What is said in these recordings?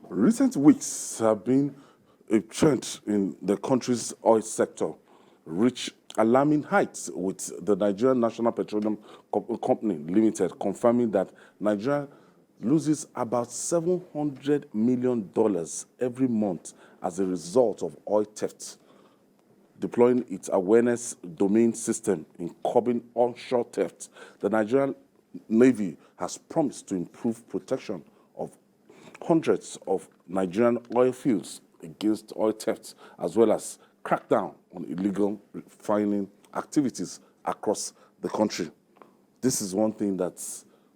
Recent weeks have been a trend in the country's oil sector, reach alarming heights, with the Nigerian National Petroleum Company Limited confirming that Nigeria loses about $700 million every month as a result of oil theft, deploying its awareness domain system in curbing onshore theft. The Nigerian Navy has promised to improve protection of hundreds of Nigerian oil fields against oil theft, as well as crack down on illegal refining activities across the country. This is one thing that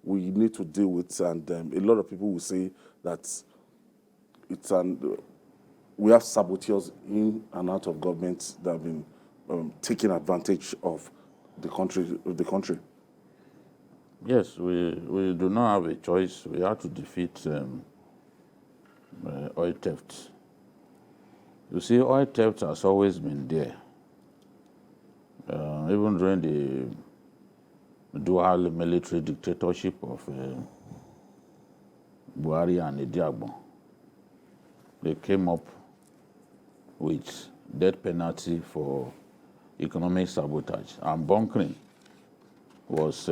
we need to deal with, and a lot of people will say that we have saboteurs in and out of government that have been taking advantage of the country. Yes, we do not have a choice. We have to defeat oil theft. You see, oil theft has always been there. Even during the dual military dictatorship of Buhari and Ediagbon, they came up with death penalty for economic sabotage, and bunkering was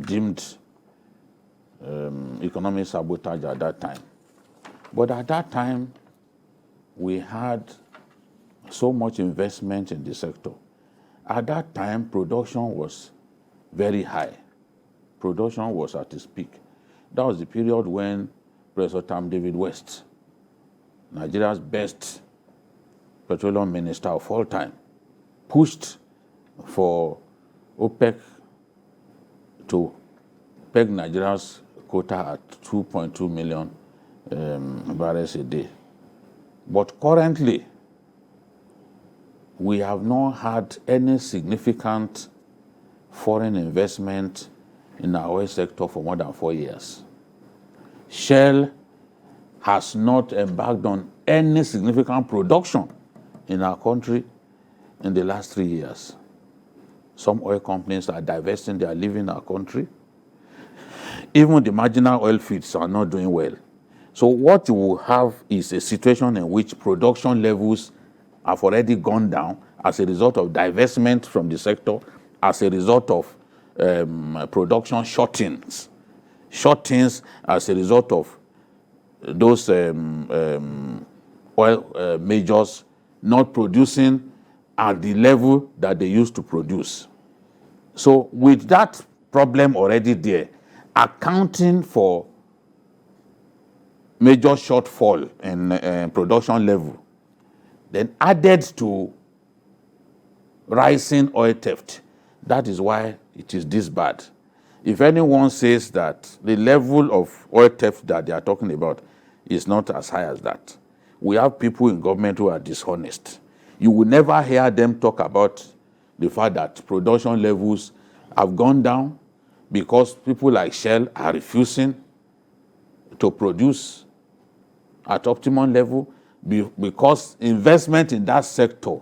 deemed economic sabotage at that time. But at that time, we had so much investment in the sector. At that time, production was very high. Production was at its peak. That was the period when Professor Tam David West, Nigeria's best petroleum minister of all time, pushed for OPEC to peg Nigeria's quota at 2.2 million barrels a day. But currently, we have not had any significant foreign investment in our oil sector for more than 4 years. Shell has not embarked on any significant production in our country in the last 3 years. Some oil companies are divesting, they are leaving our country. Even the marginal oil fields are not doing well. So what you will have is a situation in which production levels have already gone down as a result of divestment from the sector, as a result of production shortings as a result of those oil majors not producing at the level that they used to produce. So with that problem already there, accounting for major shortfall in production level, then added to rising oil theft, that is why it is this bad. If anyone says that the level of oil theft that they are talking about is not as high as that, we have people in government who are dishonest. You will never hear them talk about the fact that production levels have gone down because people like Shell are refusing to produce at optimum level, because investment in that sector,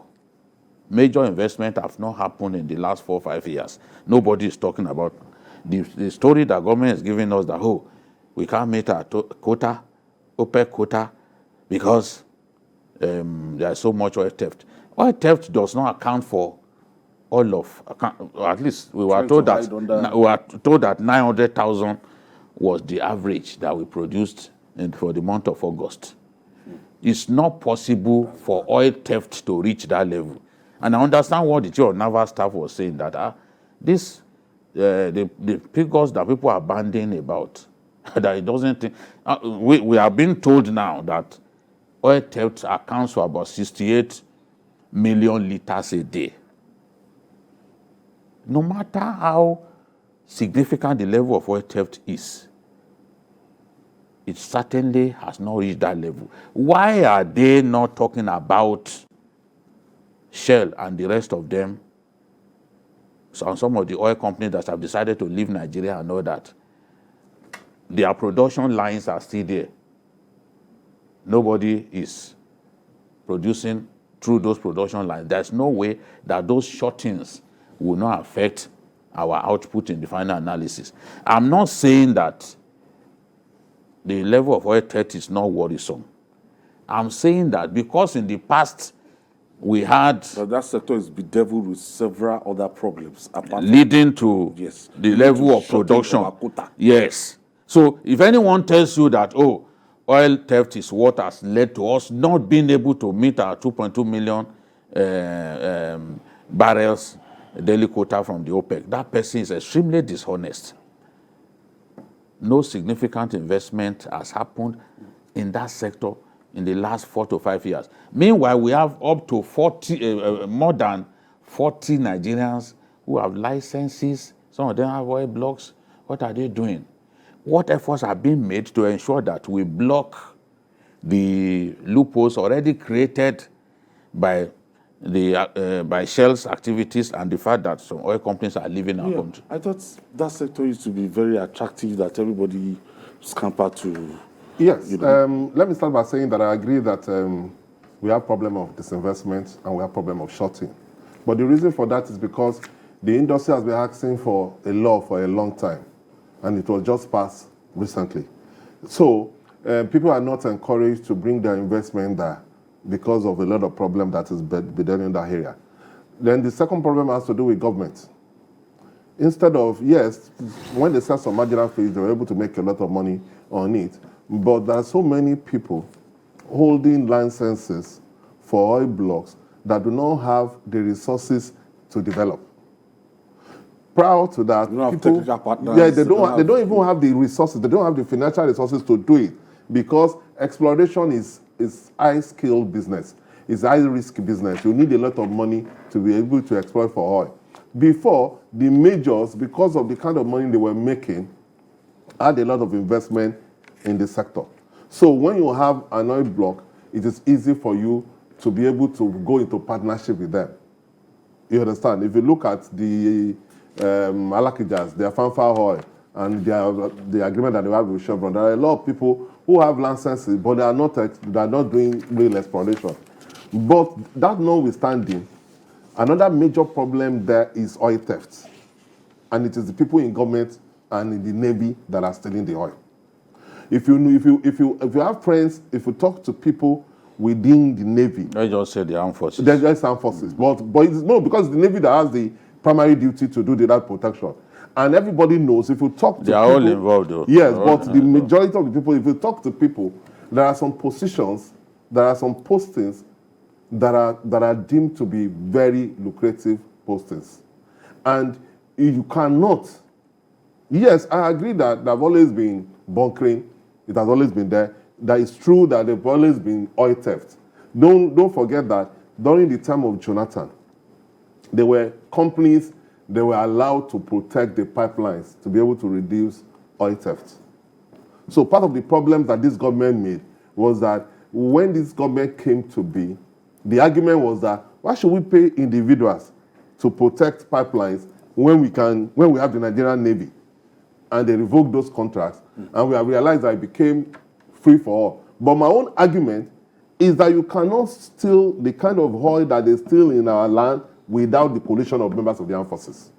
major investment, have not happened in the last 4 or 5 years. Nobody is talking about the story that government is giving us that, oh, we can't meet our quota, OPEC quota, because there is so much oil theft. Oil theft does not account for all of, at least we were told that 900,000 was the average that we produced for the month of August. It's not possible for oil theft to reach that level. And I understand what the chief of naval staff was saying, that the figures that people are bandying about, that it doesn't think, we are being told now that oil theft accounts for about 68 million liters a day. No matter how significant the level of oil theft is, it certainly has not reached that level. Why are they not talking about Shell and the rest of them, so some of the oil companies that have decided to leave Nigeria and all that? Their production lines are still there. Nobody is producing through those production lines. There's no way that those shortings will not affect our output in the final analysis. I'm not saying that the level of oil theft is not worrisome. I'm saying that because in the past we had But that sector is bedeviled with several other problems apart leading to Yes. the Leading level to of shortage production. of our quota. Yes. So if anyone tells you that, oh, oil theft is what has led to us not being able to meet our 2.2 million barrels daily quota from the OPEC, that person is extremely dishonest. No significant investment has happened in that sector in the last 4 to 5 years. Meanwhile, we have up to more than 40 Nigerians who have licenses. Some of them have oil blocks. What are they doing? What efforts are being made to ensure that we block the loopholes already created by Shell's activities and the fact that some oil companies are leaving our country? I thought that sector used to be very attractive, that everybody scampered to. Yes. Let me start by saying that I agree that we have problem of disinvestment and we have problem of shorting. But the reason for that is because the industry has been asking for a law for a long time, and it was just passed recently. So people are not encouraged to bring their investment there because of a lot of problem that is bedeviling that area. Then the second problem has to do with government. Instead of, yes, when they sell some marginal fees, they were able to make a lot of money on it. But there are so many people holding licenses for oil blocks that do not have the resources to develop. Prior to that, They don't have people, technical partners, yeah, they they don't don't even have the resources. They don't have the financial resources to do it because exploration is high-skilled business. It's high-risk business. You need a lot of money to be able to exploit for oil. Before, the majors, because of the kind of money they were making, had a lot of investment in the sector. So when you have an oil block, it is easy for you to be able to go into partnership with them. You understand? If you look at the Alakijas, their Fanfa oil, and the agreement that they have with Chevron, there are a lot of people who have licenses, but they are not doing real exploration. But that notwithstanding, another major problem there is oil theft. And it is the people in government and in the Navy that are stealing the oil. If you have friends, if you talk to people within the Navy, I just said the armed forces. there's just armed forces, but it's no, because it's the Navy that has the primary duty to do that protection. And everybody knows if you talk to They are people, all involved, though. yes, They're but all the majority of the people, if you talk to people, there are some positions, there are some postings that are deemed to be very lucrative postings, and you cannot. Yes, I agree that there have always been bunkering. It has always been there. That is true that there have always been oil theft. Don't forget that during the time of Jonathan, there were companies that were allowed to protect the pipelines to be able to reduce oil theft. So part of the problem that this government made was that when this government came to be, the argument was that why should we pay individuals to protect pipelines when we have the Nigerian Navy? And they revoked those contracts, and we have realized that it became free for all. But my own argument is that you cannot steal the kind of oil that they steal in our land without the coalition of members of the armed forces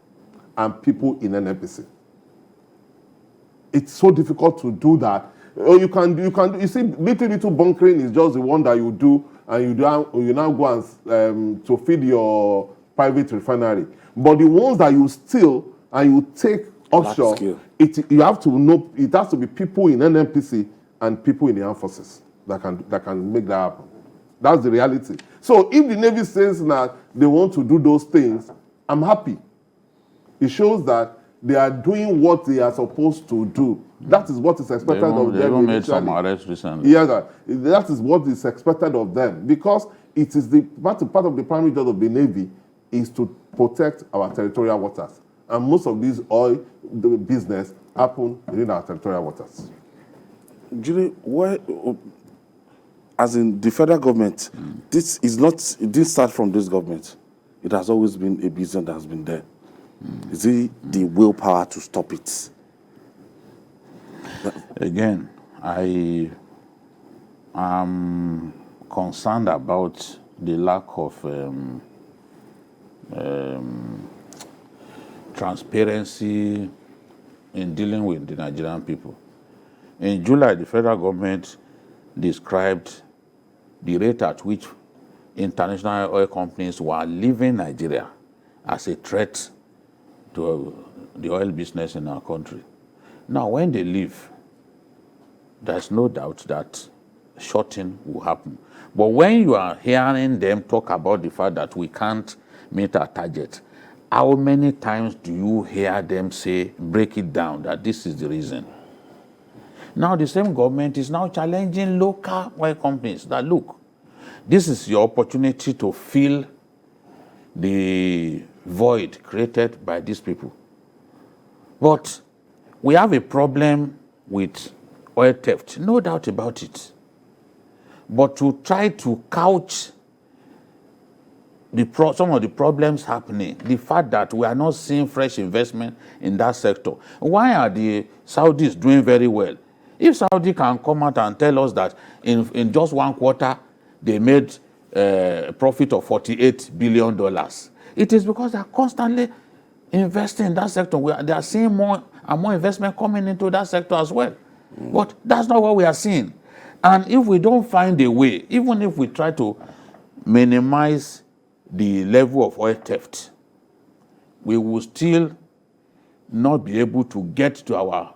and people in NNPC. It's so difficult to do that. You can do. You see, little bunkering is just the one that you do, and you now go and to feed your private refinery. But the ones that you steal and you take offshore, you have to know. It has to be people in NNPC and people in the armed forces that can make that happen. That's the reality. So if the Navy says that they want to do those things, I'm happy. It shows that they are doing what they are supposed to do. That is what is expected of them. They even made some arrests recently. Yeah, that is what is expected of them, because it is the part of the primary job of the Navy is to protect our territorial waters, and most of these oil business happen within our territorial waters. Julie, why, as in the federal government, this is not, it didn't start from this government. It has always been a business that has been there. Is it the willpower to stop it? Again, I am concerned about the lack of transparency in dealing with the Nigerian people. In July, the federal government described the rate at which international oil companies were leaving Nigeria as a threat to the oil business in our country. Now, when they leave, there's no doubt that shorting will happen. But when you are hearing them talk about the fact that we can't meet our target, how many times do you hear them say, break it down, that this is the reason? Now the same government is now challenging local oil companies that, look, this is your opportunity to fill the void created by these people. But we have a problem with oil theft, no doubt about it. But to try to couch some of the problems happening, the fact that we are not seeing fresh investment in that sector. Why are the Saudis doing very well? If Saudi can come out and tell us that in just one quarter they made a profit of $48 billion, it is because they are constantly investing in that sector. They are seeing more and more investment coming into that sector as well. But that's not what we are seeing. And if we don't find a way, even if we try to minimize the level of oil theft, we will still not be able to get to our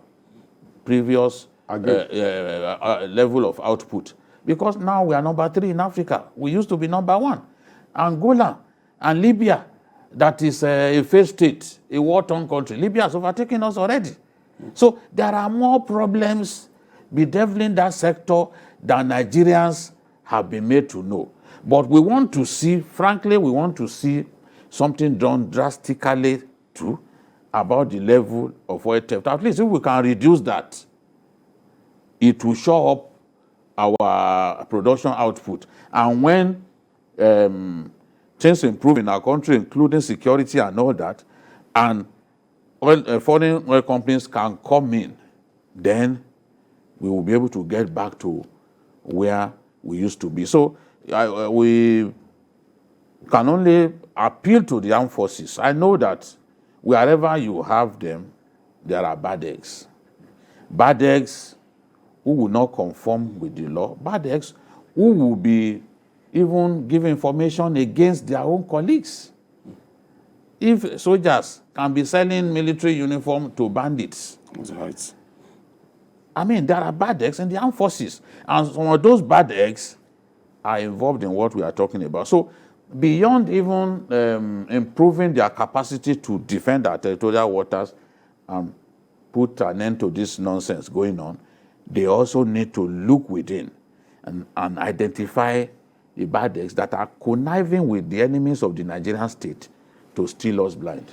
previous level of output. Because now we are number 3 in Africa. We used to be number 1. Angola and Libya, that is a failed state, a war-torn country. Libya has overtaken us already. So there are more problems bedeviling that sector than Nigerians have been made to know. But we want to see, frankly, we want to see something done drastically too about the level of oil theft. At least if we can reduce that, it will show up our production output. And when things improve in our country, including security and all that, and foreign oil companies can come in, then we will be able to get back to where we used to be. So we can only appeal to the armed forces. I know that wherever you have them, there are bad eggs. Bad eggs who will not conform with the law. Bad eggs who will be even give information against their own colleagues. If soldiers can be selling military uniform to bandits, Right. I mean, there are bad eggs in the armed forces. And some of those bad eggs are involved in what we are talking about. So beyond even improving their capacity to defend our territorial waters and put an end to this nonsense going on, they also need to look within and identify the bad eggs that are conniving with the enemies of the Nigerian state to steal us blind.